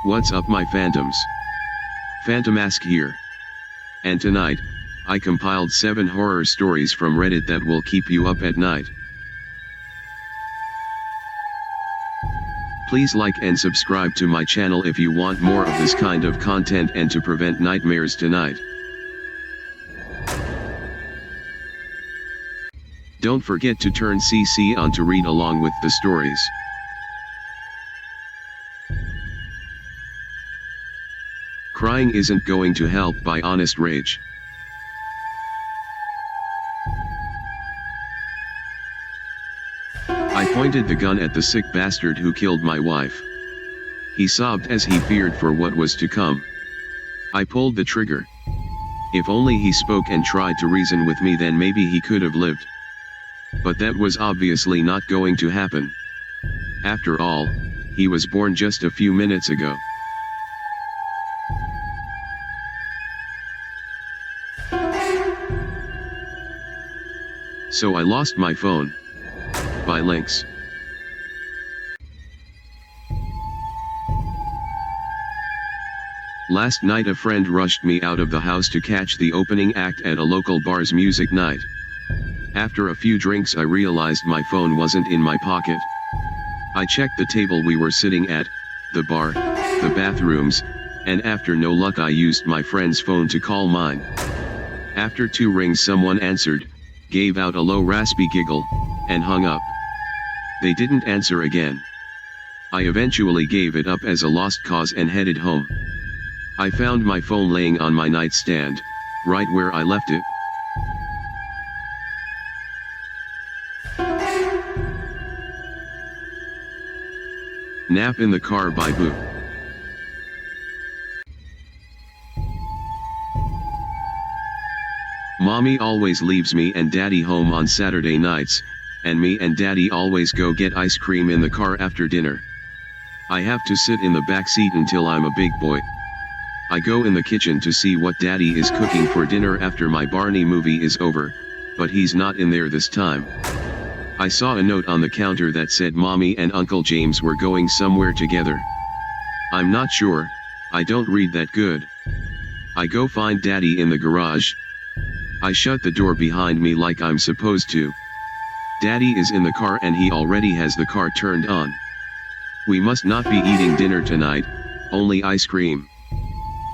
What's up my phantoms? PhantoMask here. And tonight, I compiled 7 horror stories from Reddit that will keep you up at night. Please like and subscribe to my channel if you want more of this kind of content and to prevent nightmares tonight. Don't forget to turn CC on to read along with the stories. Crying Isn't Going to Help by Honest Rage. I pointed the gun at the sick bastard who killed my wife. He sobbed as he feared for what was to come. I pulled the trigger. If only he spoke and tried to reason with me, then maybe he could have lived. But that was obviously not going to happen. After all, he was born just a few minutes ago. So I lost my phone. By links. Last night a friend rushed me out of the house to catch the opening act at a local bar's music night. After a few drinks I realized my phone wasn't in my pocket. I checked the table we were sitting at, the bar, the bathrooms, and after no luck I used my friend's phone to call mine. After 2 rings someone answered, gave out a low raspy giggle, and hung up. They didn't answer again. I eventually gave it up as a lost cause and headed home. I found my phone laying on my nightstand, right where I left it. Nap in the Car by Boo. Mommy always leaves me and Daddy home on Saturday nights, and me and Daddy always go get ice cream in the car after dinner. I have to sit in the back seat until I'm a big boy. I go in the kitchen to see what Daddy is cooking for dinner after my Barney movie is over, but he's not in there this time. I saw a note on the counter that said Mommy and Uncle James were going somewhere together. I'm not sure, I don't read that good. I go find Daddy in the garage. I shut the door behind me like I'm supposed to. Daddy is in the car and he already has the car turned on. We must not be eating dinner tonight, only ice cream.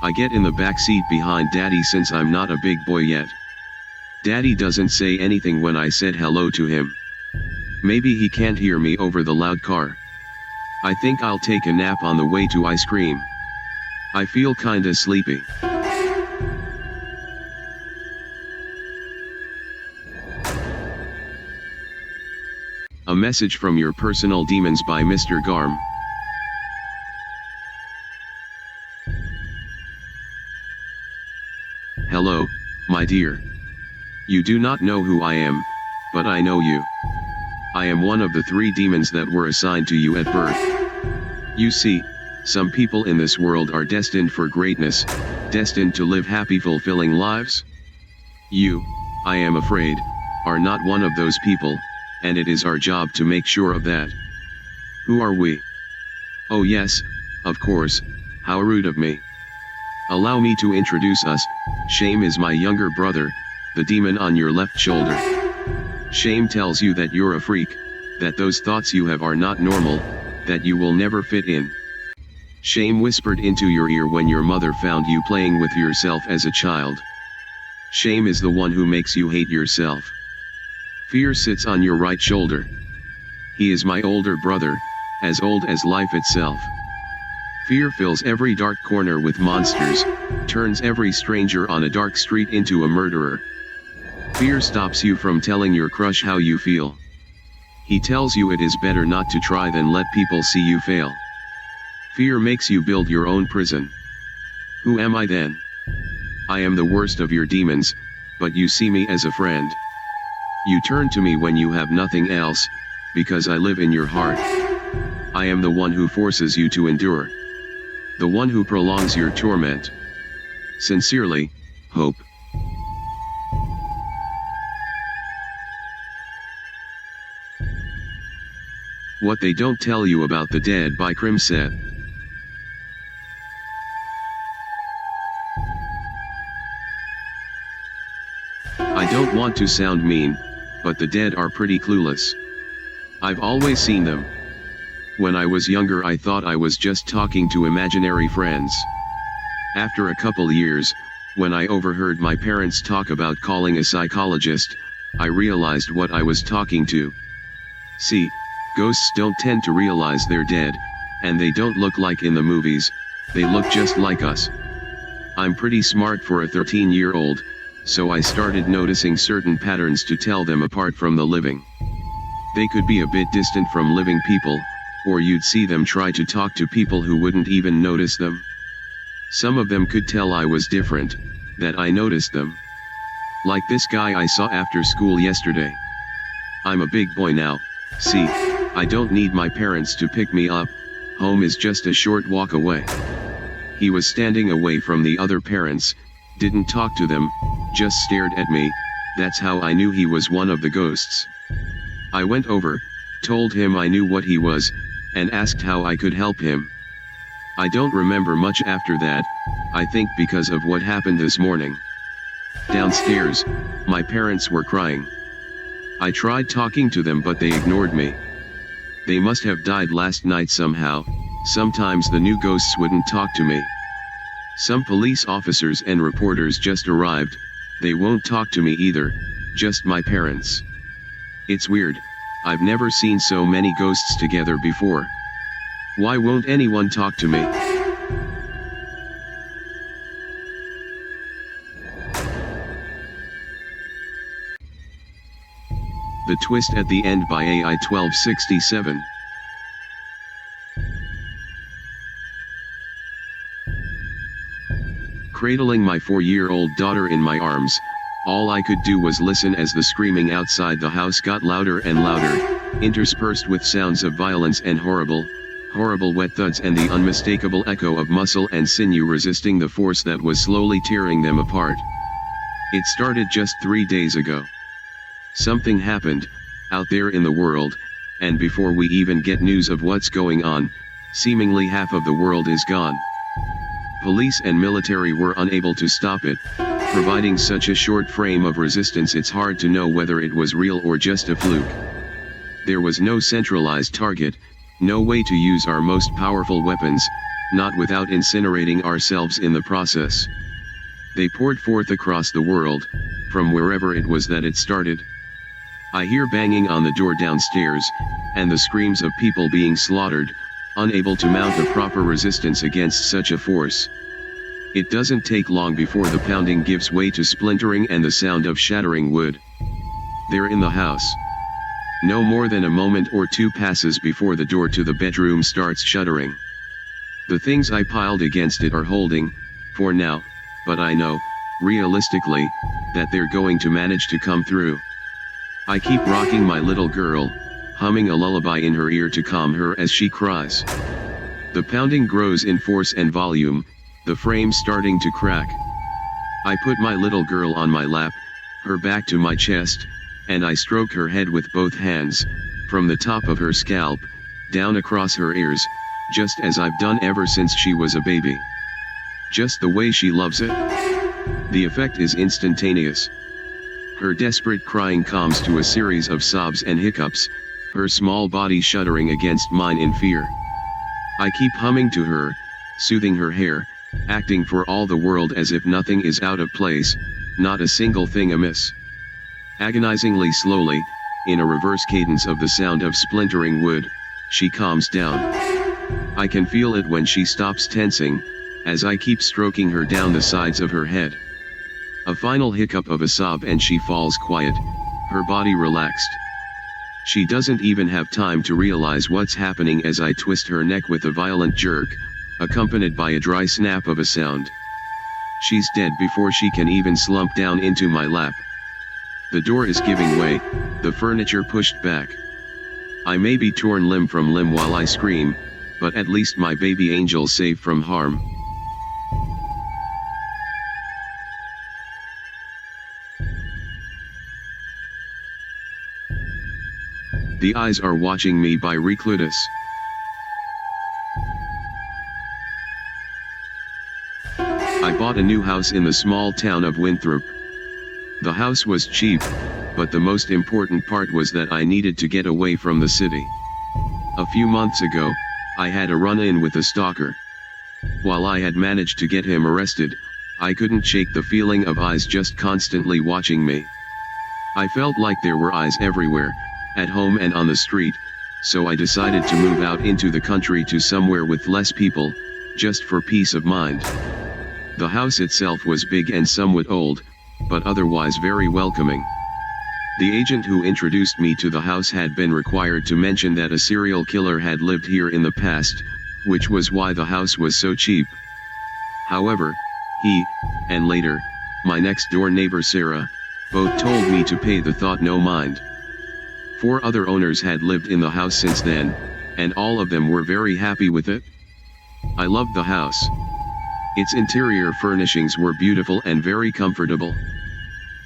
I get in the back seat behind Daddy since I'm not a big boy yet. Daddy doesn't say anything when I said hello to him. Maybe he can't hear me over the loud car. I think I'll take a nap on the way to ice cream. I feel kinda sleepy. A Message from Your Personal Demons by Mr. Garm. Hello, my dear. You do not know who I am, but I know you. I am one of the 3 demons that were assigned to you at birth. You see, some people in this world are destined for greatness, destined to live happy fulfilling lives. You, I am afraid, are not one of those people, and it is our job to make sure of that. Who are we? Oh yes, of course, how rude of me. Allow me to introduce us. Shame is my younger brother, the demon on your left shoulder. Shame tells you that you're a freak, that those thoughts you have are not normal, that you will never fit in. Shame whispered into your ear when your mother found you playing with yourself as a child. Shame is the one who makes you hate yourself. Fear sits on your right shoulder. He is my older brother, as old as life itself. Fear fills every dark corner with monsters, turns every stranger on a dark street into a murderer. Fear stops you from telling your crush how you feel. He tells you it is better not to try than let people see you fail. Fear makes you build your own prison. Who am I then? I am the worst of your demons, but you see me as a friend. You turn to me when you have nothing else, because I live in your heart. I am the one who forces you to endure. The one who prolongs your torment. Sincerely, Hope. What They Don't Tell You About the Dead by Crimset. I don't want to sound mean, but the dead are pretty clueless. I've always seen them. When I was younger I thought I was just talking to imaginary friends. After a couple years, when I overheard my parents talk about calling a psychologist, I realized what I was talking to. See, ghosts don't tend to realize they're dead, and they don't look like in the movies, they look just like us. I'm pretty smart for a 13-year-old, so I started noticing certain patterns to tell them apart from the living. They could be a bit distant from living people, or you'd see them try to talk to people who wouldn't even notice them. Some of them could tell I was different, that I noticed them. Like this guy I saw after school yesterday. I'm a big boy now, see, I don't need my parents to pick me up, home is just a short walk away. He was standing away from the other parents, didn't talk to them, just stared at me, that's how I knew he was one of the ghosts. I went over, told him I knew what he was, and asked how I could help him. I don't remember much after that, I think because of what happened this morning. Downstairs, my parents were crying. I tried talking to them but they ignored me. They must have died last night somehow, sometimes the new ghosts wouldn't talk to me. Some police officers and reporters just arrived, they won't talk to me either, just my parents. It's weird, I've never seen so many ghosts together before. Why won't anyone talk to me? The Twist at the End by AI 1267. Cradling my 4-year-old daughter in my arms, all I could do was listen as the screaming outside the house got louder and louder, interspersed with sounds of violence and horrible wet thuds and the unmistakable echo of muscle and sinew resisting the force that was slowly tearing them apart. It started just 3 days ago. Something happened, out there in the world, and before we even get news of what's going on, seemingly half of the world is gone. Police and military were unable to stop it, providing such a short frame of resistance it's hard to know whether it was real or just a fluke. There was no centralized target, no way to use our most powerful weapons, not without incinerating ourselves in the process. They poured forth across the world, from wherever it was that it started. I hear banging on the door downstairs, and the screams of people being slaughtered, unable to mount a proper resistance against such a force. It doesn't take long before the pounding gives way to splintering and the sound of shattering wood. They're in the house. No more than a moment or two passes before the door to the bedroom starts shuddering. The things I piled against it are holding, for now, but I know, realistically, that they're going to manage to come through. I keep rocking my little girl, humming a lullaby in her ear to calm her as she cries. The pounding grows in force and volume, the frame starting to crack. I put my little girl on my lap, her back to my chest, and I stroke her head with both hands, from the top of her scalp, down across her ears, just as I've done ever since she was a baby. Just the way she loves it. The effect is instantaneous. Her desperate crying calms to a series of sobs and hiccups, her small body shuddering against mine in fear. I keep humming to her, soothing her hair, acting for all the world as if nothing is out of place, not a single thing amiss. Agonizingly slowly, in a reverse cadence of the sound of splintering wood, she calms down. I can feel it when she stops tensing, as I keep stroking her down the sides of her head. A final hiccup of a sob and she falls quiet, her body relaxed. She doesn't even have time to realize what's happening as I twist her neck with a violent jerk, accompanied by a dry snap of a sound. She's dead before she can even slump down into my lap. The door is giving way, the furniture pushed back. I may be torn limb from limb while I scream, but at least my baby angel's safe from harm. The Eyes Are Watching Me by Reclutus. I bought a new house in the small town of Winthrop. The house was cheap, but the most important part was that I needed to get away from the city. A few months ago, I had a run-in with a stalker. While I had managed to get him arrested, I couldn't shake the feeling of eyes just constantly watching me. I felt like there were eyes everywhere, at home and on the street, so I decided to move out into the country to somewhere with less people, just for peace of mind. The house itself was big and somewhat old, but otherwise very welcoming. The agent who introduced me to the house had been required to mention that a serial killer had lived here in the past, which was why the house was so cheap. However, he, and later, my next-door neighbor Sarah, both told me to pay the thought no mind. 4 other owners had lived in the house since then, and all of them were very happy with it. I loved the house. Its interior furnishings were beautiful and very comfortable.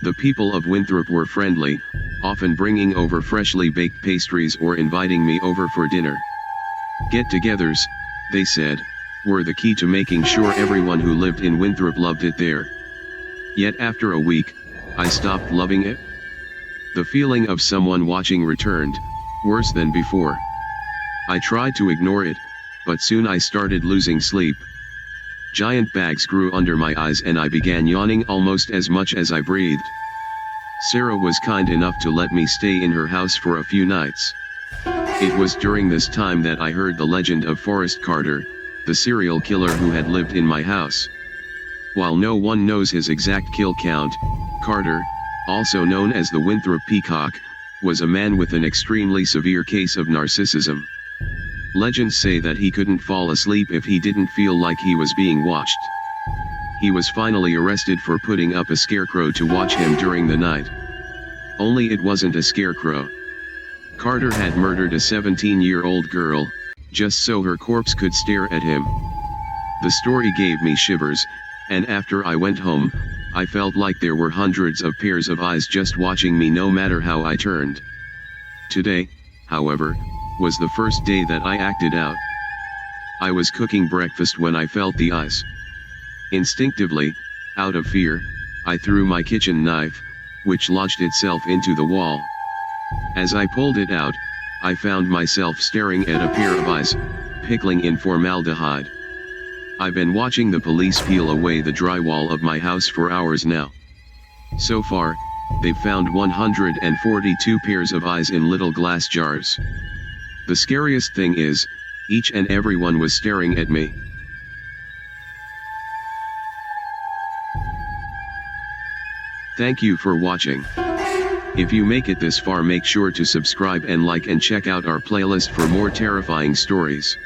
The people of Winthrop were friendly, often bringing over freshly baked pastries or inviting me over for dinner. Get-togethers, they said, were the key to making sure everyone who lived in Winthrop loved it there. Yet after a week, I stopped loving it. The feeling of someone watching returned, worse than before. I tried to ignore it, but soon I started losing sleep. Giant bags grew under my eyes and I began yawning almost as much as I breathed. Sarah was kind enough to let me stay in her house for a few nights. It was during this time that I heard the legend of Forrest Carter, the serial killer who had lived in my house. While no one knows his exact kill count, Carter, also known as the Winthrop Peacock, was a man with an extremely severe case of narcissism. Legends say that he couldn't fall asleep if he didn't feel like he was being watched. He was finally arrested for putting up a scarecrow to watch him during the night. Only it wasn't a scarecrow. Carter had murdered a 17-year-old girl, just so her corpse could stare at him. The story gave me shivers, and after I went home, I felt like there were hundreds of pairs of eyes just watching me no matter how I turned. Today, however, was the first day that I acted out. I was cooking breakfast when I felt the eyes. Instinctively, out of fear, I threw my kitchen knife, which lodged itself into the wall. As I pulled it out, I found myself staring at a pair of eyes, pickling in formaldehyde. I've been watching the police peel away the drywall of my house for hours now. So far, they've found 142 pairs of eyes in little glass jars. The scariest thing is, each and every one was staring at me. Thank you for watching. If you make it this far, make sure to subscribe and like and check out our playlist for more terrifying stories.